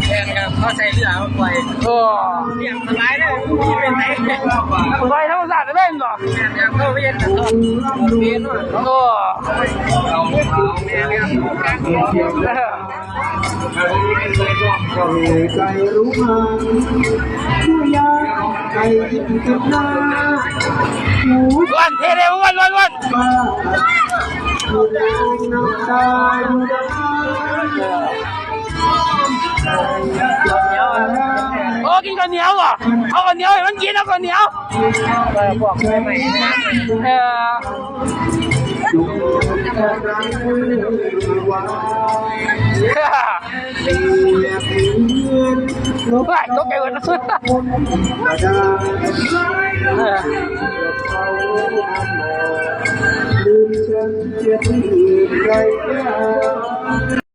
แทนครับเข้าใจเรื่องไฟเรียงสบายเลยที่เป็นไหนไฟธรรมศาสตร์จะเป็นหรออย่างเข้าเวียนต้นเวียนว่ะก็ใจรู้มาผู้ยาใจยิ่งกับหน้าวันเทเร็ววันบ้าผู้แดงน้ำตาดูดโอ้กินข้าวเหนียวเหรอเอาข้าวเหนียวให้มันกินเอาข้าวเหนียวพวกใหม่รู้ป่ะก็เกิดสุดลืมฉันเจ็บใจ